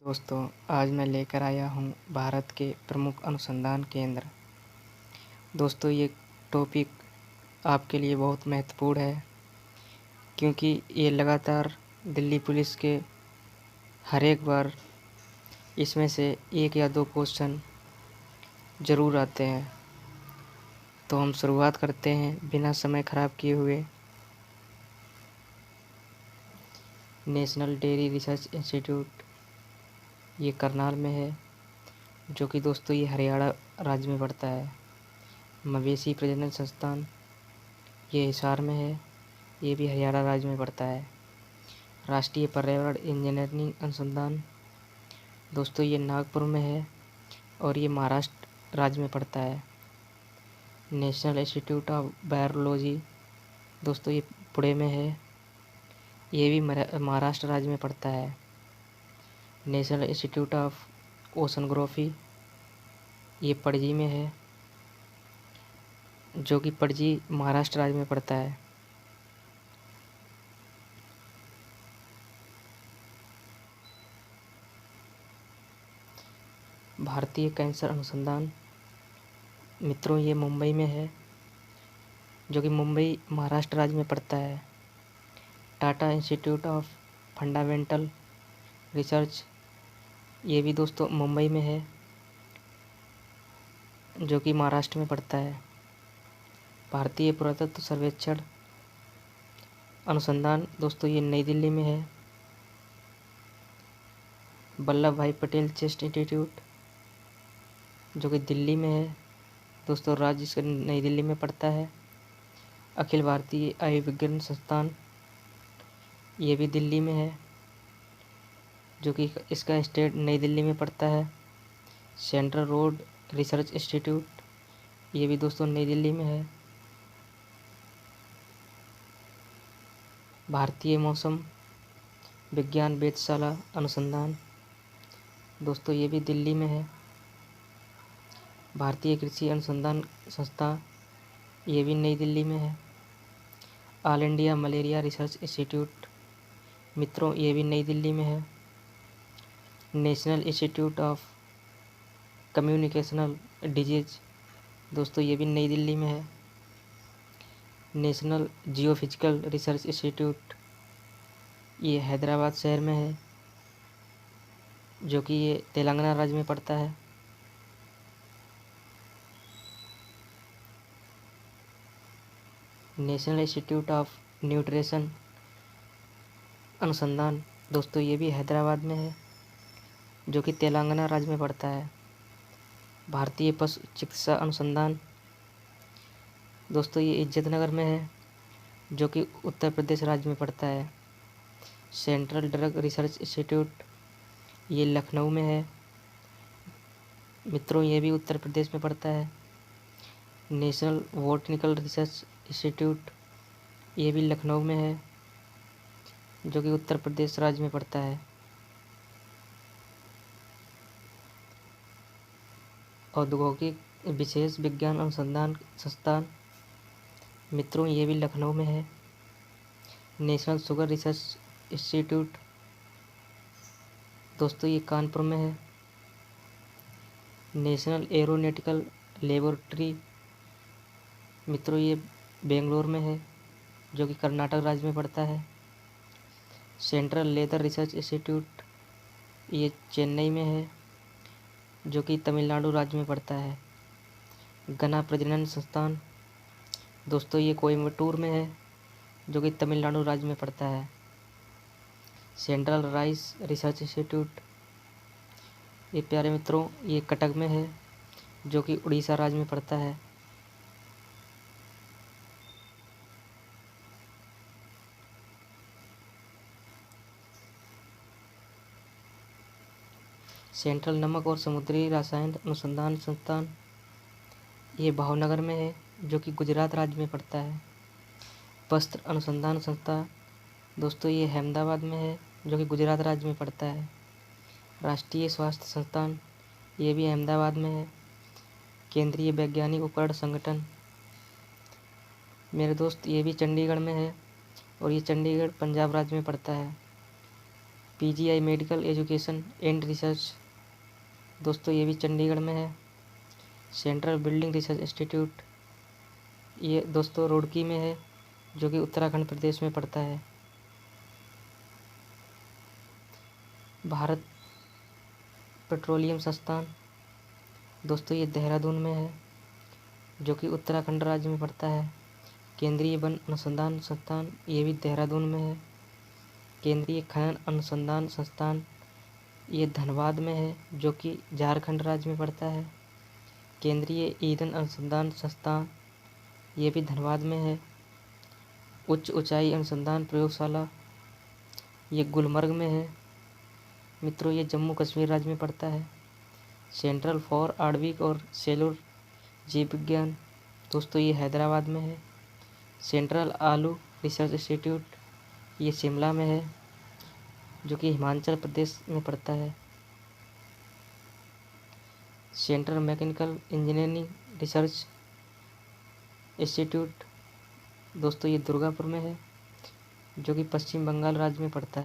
दोस्तों, आज मैं लेकर आया हूँ भारत के प्रमुख अनुसंधान केंद्र। दोस्तों, ये टॉपिक आपके लिए बहुत महत्वपूर्ण है क्योंकि ये लगातार दिल्ली पुलिस के हर एक बार इसमें से एक या दो क्वेश्चन ज़रूर आते हैं। तो हम शुरुआत करते हैं बिना समय ख़राब किए हुए। नेशनल डेयरी रिसर्च इंस्टीट्यूट ये करनाल में है, जो कि दोस्तों ये हरियाणा राज्य में पड़ता है। मवेशी प्रजनन संस्थान ये हिसार में है, ये भी हरियाणा राज्य में पड़ता है। राष्ट्रीय पर्यावरण इंजीनियरिंग अनुसंधान दोस्तों ये नागपुर में है और ये महाराष्ट्र राज्य में पड़ता है। नेशनल इंस्टीट्यूट ऑफ वायरोलॉजी दोस्तों ये पुणे में है, ये भी महाराष्ट्र राज्य में पड़ता है। नेशनल इंस्टीट्यूट ऑफ ओशनोग्राफी ये पणजी में है, जो कि पणजी महाराष्ट्र राज्य में पड़ता है। भारतीय कैंसर अनुसंधान मित्रों ये मुंबई में है, जो कि मुंबई महाराष्ट्र राज्य में पड़ता है। Tata institute of fundamental research ये भी दोस्तों मुंबई में है, जो कि महाराष्ट्र में पड़ता है। भारतीय पुरातत्व सर्वेक्षण अनुसंधान दोस्तों ये नई दिल्ली में है। वल्लभ भाई पटेल चेस्ट इंस्टीट्यूट जो कि दिल्ली में है दोस्तों, राज्य इसका नई दिल्ली में पड़ता है। अखिल भारतीय आयुर्विज्ञान संस्थान ये भी दिल्ली में है, जो कि इसका स्टेट नई दिल्ली में पड़ता है। सेंट्रल रोड रिसर्च इंस्टीट्यूट ये भी दोस्तों नई दिल्ली में है। भारतीय मौसम विज्ञान वेधशाला अनुसंधान दोस्तों ये भी दिल्ली में है। भारतीय कृषि अनुसंधान संस्था ये भी नई दिल्ली में है। All India malaria research institute मित्रों ये भी नई दिल्ली में है। National institute of communicational disease दोस्तों ये भी नई दिल्ली में है। नेशनल जियोफिजिकल रिसर्च इंस्टीट्यूट ये हैदराबाद शहर में है, जो कि ये तेलंगाना राज्य में पड़ता है। नेशनल इंस्टीट्यूट ऑफ न्यूट्रिशन अनुसंधान दोस्तों ये भी हैदराबाद में है, जो कि तेलंगाना राज्य में पड़ता है। भारतीय पशु चिकित्सा अनुसंधान दोस्तों ये इज्जतनगर में है, जो कि उत्तर प्रदेश राज्य में पड़ता है। सेंट्रल ड्रग रिसर्च इंस्टीट्यूट ये लखनऊ में है मित्रों, ये भी उत्तर प्रदेश में पड़ता है। नेशनल बॉटनिकल रिसर्च इंस्टीट्यूट ये भी लखनऊ में है, जो कि उत्तर प्रदेश राज्य में पड़ता है। औद्योगिक विशेष विज्ञान अनुसंधान संस्थान मित्रों ये भी लखनऊ में है। नेशनल शुगर रिसर्च इंस्टीट्यूट दोस्तों ये कानपुर में है। नेशनल एरोनॉटिकल लेबोरेटरी मित्रों ये बेंगलोर में है, जो कि कर्नाटक राज्य में पड़ता है। सेंट्रल लेदर रिसर्च इंस्टीट्यूट ये चेन्नई में है, जो कि तमिलनाडु राज्य में पड़ता है। गन्ना प्रजनन संस्थान दोस्तों ये कोयम्बटूर में है, जो कि तमिलनाडु राज्य में पड़ता है। सेंट्रल राइस रिसर्च इंस्टीट्यूट ये प्यारे मित्रों ये कटक में है, जो कि उड़ीसा राज्य में पड़ता है। सेंट्रल नमक और समुद्री रसायन अनुसंधान संस्थान ये भावनगर में है, जो कि गुजरात राज्य में पड़ता है। वस्त्र अनुसंधान संस्था दोस्तों ये अहमदाबाद में है, जो कि गुजरात राज्य में पड़ता है। राष्ट्रीय स्वास्थ्य संस्थान ये भी अहमदाबाद में है। केंद्रीय वैज्ञानिक उपकरण संगठन मेरे दोस्त ये भी चंडीगढ़ में है, और ये चंडीगढ़ पंजाब राज्य में पड़ता है। PGI medical education and research दोस्तों ये भी चंडीगढ़ में है। सेंट्रल बिल्डिंग रिसर्च इंस्टीट्यूट ये दोस्तों रुड़की में है, जो कि उत्तराखंड प्रदेश में पड़ता है। भारत पेट्रोलियम संस्थान दोस्तों ये देहरादून में है, जो कि उत्तराखंड राज्य में पड़ता है। केंद्रीय वन अनुसंधान संस्थान ये भी देहरादून में है। केंद्रीय खनन अनुसंधान संस्थान ये धनबाद में है, जो कि झारखंड राज्य में पड़ता है। केंद्रीय ईंधन अनुसंधान संस्थान ये भी धनबाद में है। उच्च ऊंचाई अनुसंधान प्रयोगशाला ये गुलमर्ग में है। मित्रों ये जम्मू कश्मीर राज्य में पड़ता है। सेंट्रल फॉर आणविक और सेलुलर जीव विज्ञान दोस्तों ये हैदराबाद में है। सेंट्रल आलू रिसर्च इंस्टीट्यूट ये शिमला में है, जो कि हिमाचल प्रदेश में पड़ता है। Central mechanical engineering research institute दोस्तों ये दुर्गापुर में है, जो कि पश्चिम बंगाल राज्य में पड़ता है।